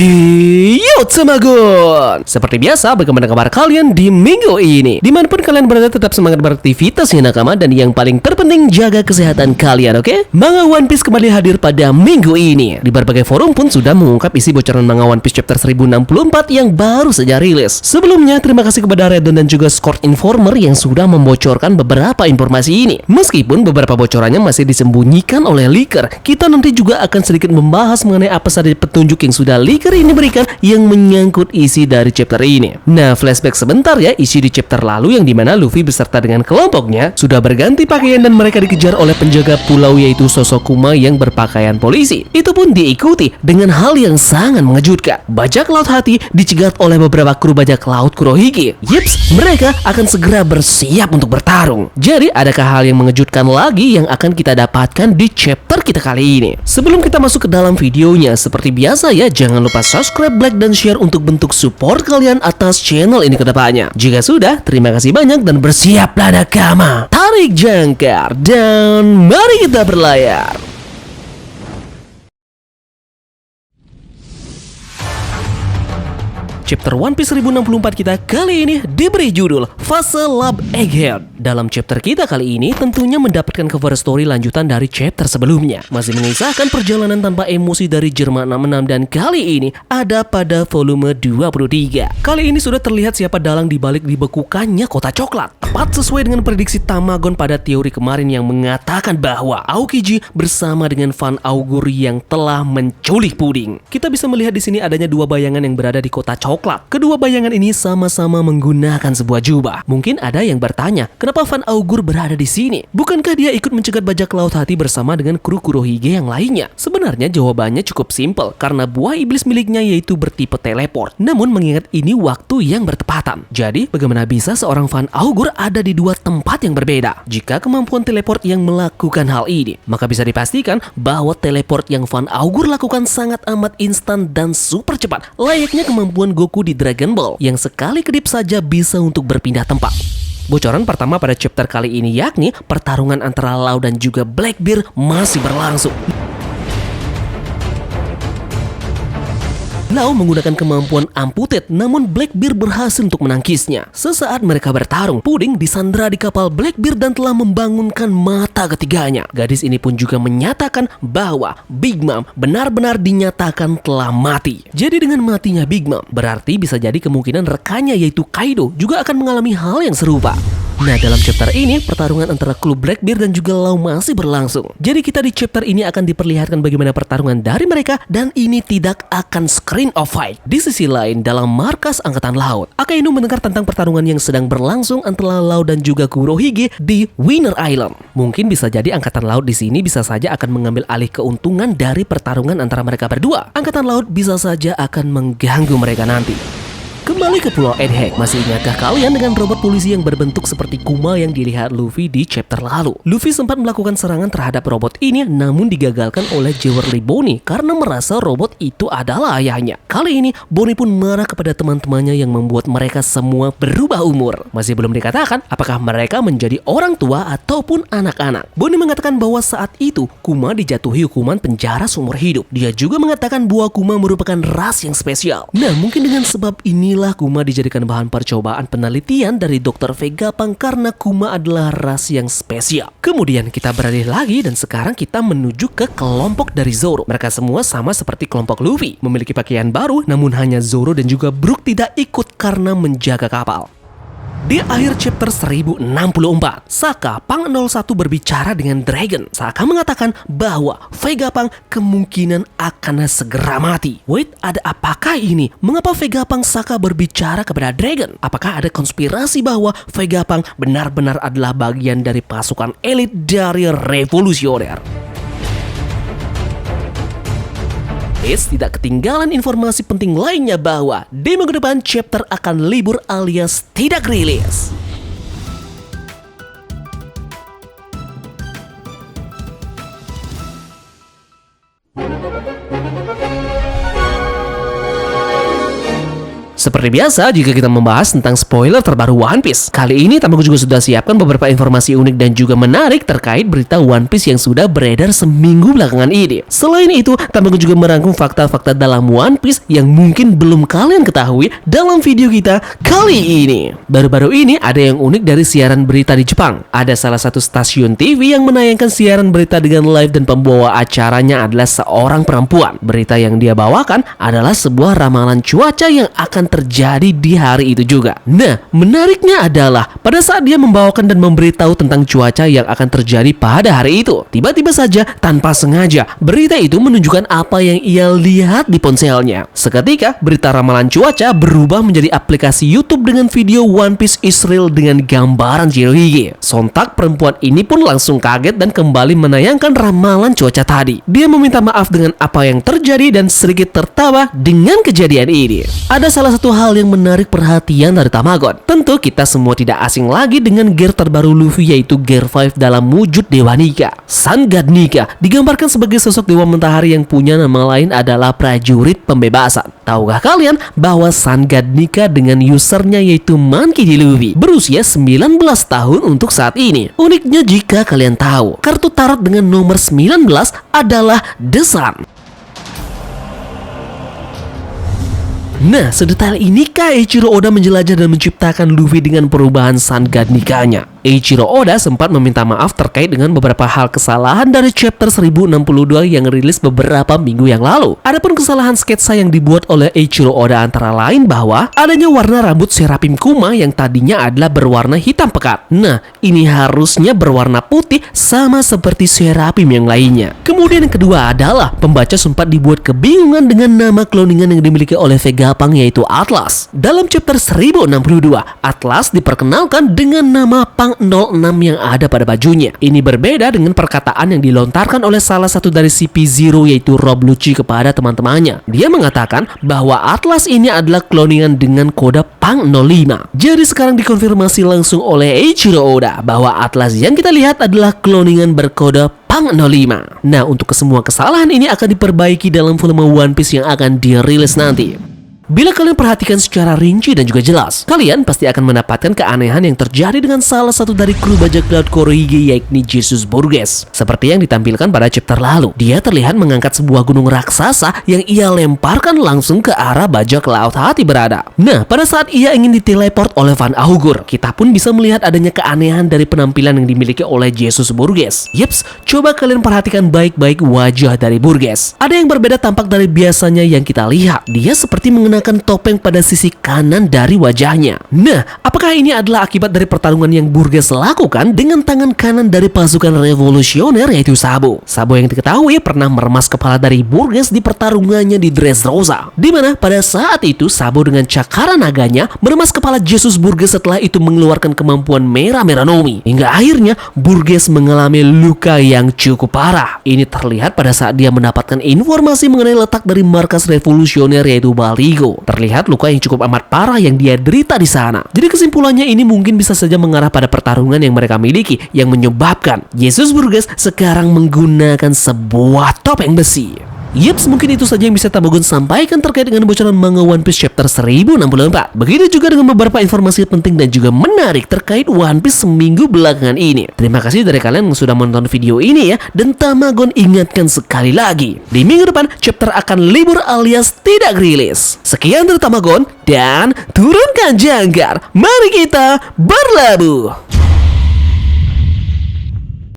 Yo Tamagon. Seperti biasa, bagaimana kabar kalian di minggu ini? Dimanapun kalian berada, tetap semangat beraktivitas ya nakama. Dan yang paling terpenting, jaga kesehatan kalian, oke? Manga One Piece kembali hadir pada minggu ini. Di berbagai forum pun sudah mengungkap isi bocoran manga One Piece chapter 1064 yang baru saja rilis. Sebelumnya, terima kasih kepada Redon dan juga Scored Informer yang sudah membocorkan beberapa informasi ini. Meskipun beberapa bocorannya masih disembunyikan oleh leaker, kita nanti juga akan sedikit membahas mengenai apa saja petunjuk yang sudah leaker ini berikan yang menyangkut isi dari chapter ini. Nah, flashback sebentar ya, isi di chapter lalu yang dimana Luffy beserta dengan kelompoknya sudah berganti pakaian dan mereka dikejar oleh penjaga pulau yaitu sosok Kuma yang berpakaian polisi. Itu pun diikuti dengan hal yang sangat mengejutkan. Bajak laut hati dicegat oleh beberapa kru bajak laut Kurohige. Yips, mereka akan segera bersiap untuk bertarung. Jadi adakah hal yang mengejutkan lagi yang akan kita dapatkan di chapter kita kali ini? Sebelum kita masuk ke dalam videonya, seperti biasa ya, jangan lupa subscribe, like, dan share untuk bentuk support kalian atas channel ini ke depannya. Jika sudah, terima kasih banyak dan bersiaplah nakama. Tarik jangkar dan mari kita berlayar. Chapter One Piece 1064 kita kali ini diberi judul Fase Lab Egghead. Dalam chapter kita kali ini tentunya mendapatkan cover story lanjutan dari chapter sebelumnya. Masih mengisahkan perjalanan tanpa emosi dari Jerman 66 dan kali ini ada pada volume 23. Kali ini sudah terlihat siapa dalang dibalik dibekukannya kota coklat. Tepat sesuai dengan prediksi Tamagon pada teori kemarin yang mengatakan bahwa Aokiji bersama dengan Van Augur yang telah menculik puding. Kita bisa melihat di sini adanya dua bayangan yang berada di kota coklat. Kedua bayangan ini sama-sama menggunakan sebuah jubah. Mungkin ada yang bertanya, kenapa Van Augur berada di sini? Bukankah dia ikut mencegat bajak laut hati bersama dengan kru Kurohige yang lainnya? Sebenarnya jawabannya cukup simpel, karena buah iblis miliknya yaitu bertipe teleport. Namun mengingat ini waktu yang bertepatan. Jadi bagaimana bisa seorang Van Augur ada di dua tempat yang berbeda? Jika kemampuan teleport yang melakukan hal ini, maka bisa dipastikan bahwa teleport yang Van Augur lakukan sangat amat instan dan super cepat. Layaknya kemampuan Goku di Dragon Ball yang sekali kedip saja bisa untuk berpindah tempat. Bocoran pertama pada chapter kali ini yakni pertarungan antara Law dan juga Blackbeard masih berlangsung. Law menggunakan kemampuan amputate, namun Blackbeard berhasil untuk menangkisnya. Sesaat mereka bertarung, puding disandra di kapal Blackbeard dan telah membangunkan mata ketiganya. Gadis ini pun juga menyatakan bahwa Big Mom benar-benar dinyatakan telah mati. Jadi dengan matinya Big Mom, berarti bisa jadi kemungkinan rekannya yaitu Kaido juga akan mengalami hal yang serupa. Nah, dalam chapter ini, pertarungan antara klub Blackbeard dan juga Law masih berlangsung. Jadi kita di chapter ini akan diperlihatkan bagaimana pertarungan dari mereka dan ini tidak akan screen of fight. Di sisi lain, dalam markas Angkatan Laut, Akainu mendengar tentang pertarungan yang sedang berlangsung antara Law dan juga Kurohige di Winner Island. Mungkin bisa jadi Angkatan Laut di sini bisa saja akan mengambil alih keuntungan dari pertarungan antara mereka berdua. Angkatan Laut bisa saja akan mengganggu mereka nanti. Kembali ke Pulau Egghead, masih ingatkah kalian dengan robot polisi yang berbentuk seperti Kuma yang dilihat Luffy di chapter lalu? Luffy sempat melakukan serangan terhadap robot ini namun digagalkan oleh Jewelry Bonnie karena merasa robot itu adalah ayahnya. Kali ini Bonnie pun marah kepada teman-temannya yang membuat mereka semua berubah umur. Masih belum dikatakan apakah mereka menjadi orang tua ataupun anak-anak. Bonnie mengatakan bahwa saat itu Kuma dijatuhi hukuman penjara seumur hidup. Dia juga mengatakan bahwa Kuma merupakan ras yang spesial. Nah, mungkin dengan sebab inilah Kuma dijadikan bahan percobaan penelitian dari Dr. Vegapunk karena Kuma adalah ras yang spesial. Kemudian kita beralih lagi dan sekarang kita menuju ke kelompok dari Zoro. Mereka semua sama seperti kelompok Luffy, memiliki pakaian baru, namun hanya Zoro dan juga Brook tidak ikut karena menjaga kapal. Di akhir chapter 1064, Saka Punk 01 berbicara dengan Dragon. Saka mengatakan bahwa Vegapunk kemungkinan akan segera mati. Wait, ada apakah ini? Mengapa Vegapunk Saka berbicara kepada Dragon? Apakah ada konspirasi bahwa Vegapunk benar-benar adalah bagian dari pasukan elit dari revolusioner? Tidak ketinggalan informasi penting lainnya bahwa di minggu depan chapter akan libur alias tidak rilis. Seperti biasa, jika kita membahas tentang spoiler terbaru One Piece, kali ini Tamago juga sudah siapkan beberapa informasi unik dan juga menarik terkait berita One Piece yang sudah beredar seminggu belakangan ini. Selain itu, Tamago juga merangkum fakta-fakta dalam One Piece yang mungkin belum kalian ketahui dalam video kita kali ini. Baru-baru ini ada yang unik dari siaran berita di Jepang. Ada salah satu stasiun TV yang menayangkan siaran berita dengan live dan pembawa acaranya adalah seorang perempuan. Berita yang dia bawakan adalah sebuah ramalan cuaca yang akan terjadi di hari itu juga. Nah, menariknya adalah pada saat dia membawakan dan memberitahu tentang cuaca yang akan terjadi pada hari itu, tiba-tiba saja tanpa sengaja berita itu menunjukkan apa yang ia lihat di ponselnya. Seketika berita ramalan cuaca berubah menjadi aplikasi YouTube dengan video One Piece Israel dengan gambaran Shirohige. Sontak perempuan ini pun langsung kaget dan kembali menayangkan ramalan cuaca tadi. Dia meminta maaf dengan apa yang terjadi dan sedikit tertawa dengan kejadian ini. Ada salah satu hal yang menarik perhatian dari Tamagon. Tentu kita semua tidak asing lagi dengan gear terbaru Luffy, yaitu Gear 5 dalam wujud Dewa Nika. Sun God Nika digambarkan sebagai sosok dewa mentahari yang punya nama lain adalah prajurit pembebasan. Tahukah kalian bahwa Sun God Nika dengan usernya yaitu Monkey D. Luffy berusia 19 tahun untuk saat ini. Uniknya jika kalian tahu, kartu tarot dengan nomor 19 adalah The Sun. Nah, sedetail inikah Eiichiro Oda menjelajah dan menciptakan Luffy dengan perubahan Sun God Nika-nya? Eiichiro Oda sempat meminta maaf terkait dengan beberapa hal kesalahan dari chapter 1062 yang rilis beberapa minggu yang lalu. Adapun kesalahan sketsa yang dibuat oleh Eiichiro Oda antara lain bahwa adanya warna rambut Serapim Kuma yang tadinya adalah berwarna hitam pekat. Nah, ini harusnya berwarna putih sama seperti Serapim yang lainnya. Kemudian yang kedua adalah pembaca sempat dibuat kebingungan dengan nama cloningan yang dimiliki oleh Vegapunk yaitu Atlas. Dalam chapter 1062, Atlas diperkenalkan dengan nama Punk 06 yang ada pada bajunya. Ini berbeda dengan perkataan yang dilontarkan oleh salah satu dari CP0 yaitu Rob Lucci kepada teman-temannya. Dia mengatakan bahwa Atlas ini adalah cloningan dengan kode Punk 05. Jadi sekarang dikonfirmasi langsung oleh Eiichiro Oda bahwa Atlas yang kita lihat adalah cloningan berkode Punk 05. Nah, untuk semua kesalahan ini akan diperbaiki dalam volume One Piece yang akan dirilis nanti. Bila kalian perhatikan secara rinci dan juga jelas, kalian pasti akan mendapatkan keanehan yang terjadi dengan salah satu dari kru bajak laut Kurohige yakni Jesus Burgess. Seperti yang ditampilkan pada chapter lalu, dia terlihat mengangkat sebuah gunung raksasa yang ia lemparkan langsung ke arah bajak laut Hati berada. Nah, pada saat ia ingin diteleport oleh Van Augur, kita pun bisa melihat adanya keanehan dari penampilan yang dimiliki oleh Jesus Burgess. Yeps, coba kalian perhatikan baik-baik wajah dari Burgess. Ada yang berbeda tampak dari biasanya yang kita lihat. Dia seperti mengenakan topeng pada sisi kanan dari wajahnya. Nah, apakah ini adalah akibat dari pertarungan yang Burgess lakukan dengan tangan kanan dari pasukan revolusioner yaitu Sabo? Sabo yang diketahui pernah meremas kepala dari Burgess di pertarungannya di Dressrosa, di mana pada saat itu Sabo dengan cakara naganya meremas kepala Jesus Burgess, setelah itu mengeluarkan kemampuan Mera Meranomi hingga akhirnya Burgess mengalami luka yang cukup parah. Ini terlihat pada saat dia mendapatkan informasi mengenai letak dari markas revolusioner yaitu Baligo. Terlihat luka yang cukup amat parah yang dia derita di sana. Jadi kesimpulannya ini mungkin bisa saja mengarah pada pertarungan yang mereka miliki yang menyebabkan Jesus Burgess sekarang menggunakan sebuah topeng besi. Yeps, mungkin itu saja yang bisa Tamagon sampaikan terkait dengan bocoran manga One Piece chapter 1064. Begitu juga dengan beberapa informasi penting dan juga menarik terkait One Piece seminggu belakangan ini. Terima kasih dari kalian yang sudah menonton video ini ya. Dan Tamagon ingatkan sekali lagi, di minggu depan chapter akan libur alias tidak rilis. Sekian dari Tamagon dan turunkan jangkar. Mari kita berlabuh.